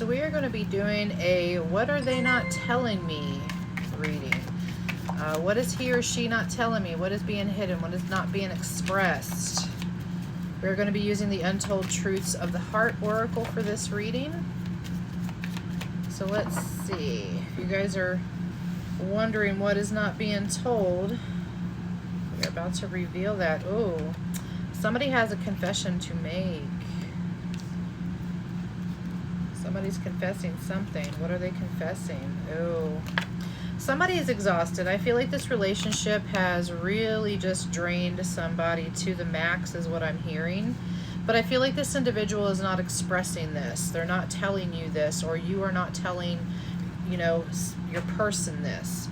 So we are going to be doing a "What Are They Not Telling Me" reading. What is he or she not telling me? What is being hidden? What is not being expressed? We're going to be using the Untold Truths of the Heart Oracle for this reading. So let's see. If you guys are wondering what is not being told, we're about to reveal that. Oh, somebody has a confession to make. Somebody's confessing something. What are they confessing? Oh, somebody is exhausted. I feel like this relationship has really just drained somebody to the max is what I'm hearing. But I feel like this individual is not expressing this. They're not telling you this, or you are not telling, your person this.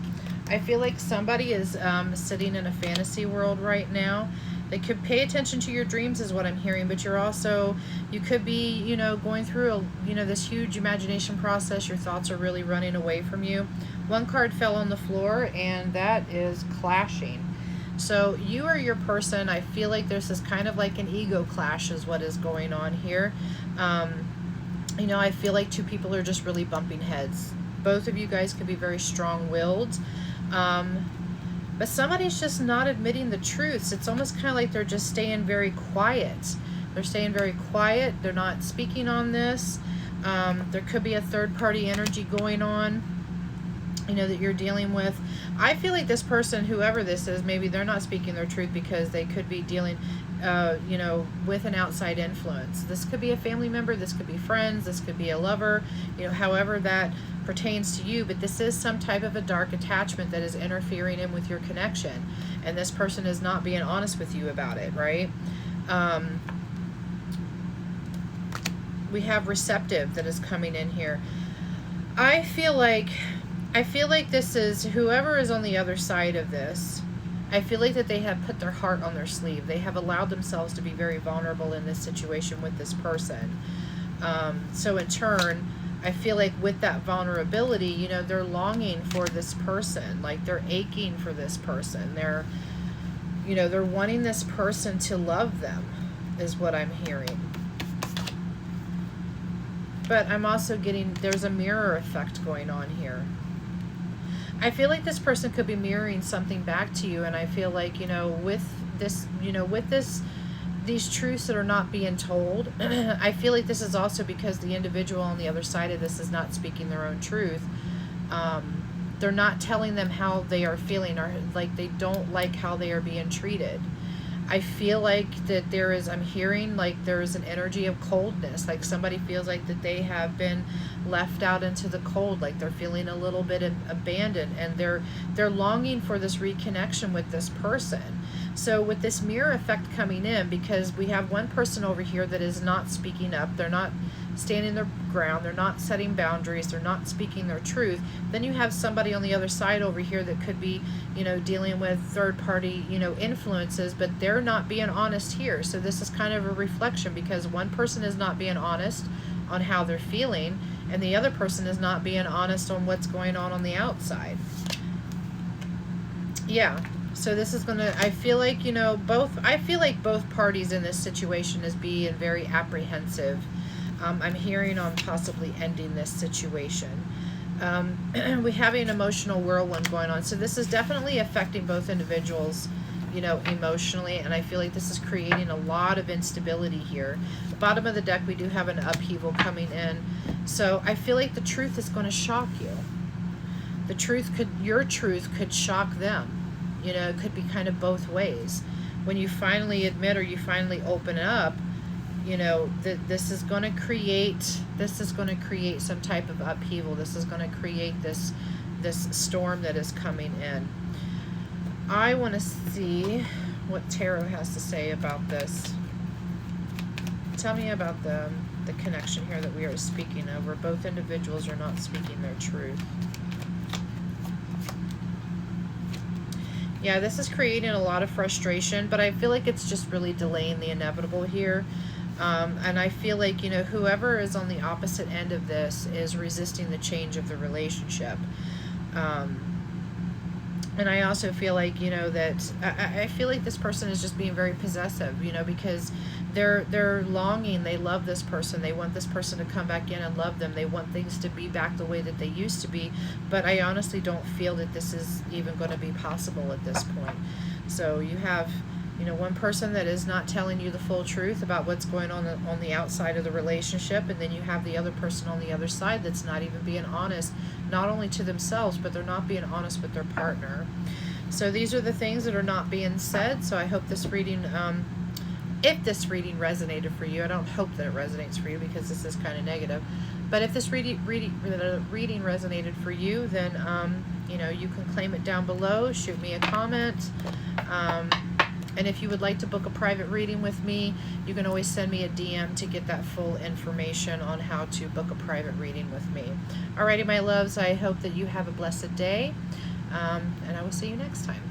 I feel like somebody is sitting in a fantasy world right now. They could pay attention to your dreams is what I'm hearing, but you could be, going through this huge imagination process. Your thoughts are really running away from you. One card fell on the floor, and that is clashing. So you or your person, I feel like this is kind of like an ego clash is what is going on here. I feel like two people are just really bumping heads. Both of you guys could be very strong-willed. But somebody's just not admitting the truths. It's almost kind of like they're just staying very quiet. They're staying very quiet. They're not speaking on this. There could be a third-party energy going on, that you're dealing with. I feel like this person, whoever this is, maybe they're not speaking their truth because they could be dealing, with an outside influence. This could be a family member. This could be friends. This could be a lover, however that pertains to you, but this is some type of a dark attachment that is interfering in with your connection, and this person is not being honest with you about it, right? We have receptive that is coming in here. I feel like this is whoever is on the other side of this. I feel like that they have put their heart on their sleeve. They have allowed themselves to be very vulnerable in this situation with this person. So in turn, I feel like with that vulnerability, they're longing for this person. Like they're aching for this person. They're wanting this person to love them is what I'm hearing. But I'm also getting, there's a mirror effect going on here. I feel like this person could be mirroring something back to you, and I feel like, with these truths that are not being told, I feel like this is also because the individual on the other side of this is not speaking their own truth. They're not telling them how they are feeling, or like they don't like how they are being treated. I feel like that I'm hearing like there's an energy of coldness, like somebody feels like that they have been left out into the cold, like they're feeling a little bit abandoned, and they're longing for this reconnection with this person. So with this mirror effect coming in, because we have one person over here that is not speaking up, they're not standing their ground, they're not setting boundaries, they're not speaking their truth, then you have somebody on the other side over here that could be, dealing with third-party, influences, but they're not being honest here. So this is kind of a reflection, because one person is not being honest on how they're feeling, and the other person is not being honest on what's going on the outside. Yeah. So this is going to, I feel like, both parties in this situation is being very apprehensive. I'm hearing on possibly ending this situation. We have an emotional whirlwind going on. So this is definitely affecting both individuals, emotionally. And I feel like this is creating a lot of instability here. The bottom of the deck, we do have an upheaval coming in. So I feel like the truth is going to shock you. Your truth could shock them. It could be kind of both ways. When you finally admit, or you finally open up, this is going to create some type of upheaval. This is going to create this storm that is coming in. I want to see what Tarot has to say about this. Tell me about the connection here that we are speaking of, where both individuals are not speaking their truth. Yeah, this is creating a lot of frustration, but I feel like it's just really delaying the inevitable here. And I feel like, whoever is on the opposite end of this is resisting the change of the relationship. And I also feel like, that I feel like this person is just being very possessive, because they're longing. They love this person. They want this person to come back in and love them. They want things to be back the way that they used to be. But I honestly don't feel that this is even going to be possible at this point. So you have, one person that is not telling you the full truth about what's going on the outside of the relationship, and then you have the other person on the other side that's not even being honest, not only to themselves, but they're not being honest with their partner. So these are the things that are not being said. So I hope this reading, if this reading resonated for you, I don't hope that it resonates for you because this is kind of negative, but if this reading resonated for you, then you can claim it down below. Shoot me a comment. And if you would like to book a private reading with me, you can always send me a DM to get that full information on how to book a private reading with me. Alrighty, my loves, I hope that you have a blessed day, and I will see you next time.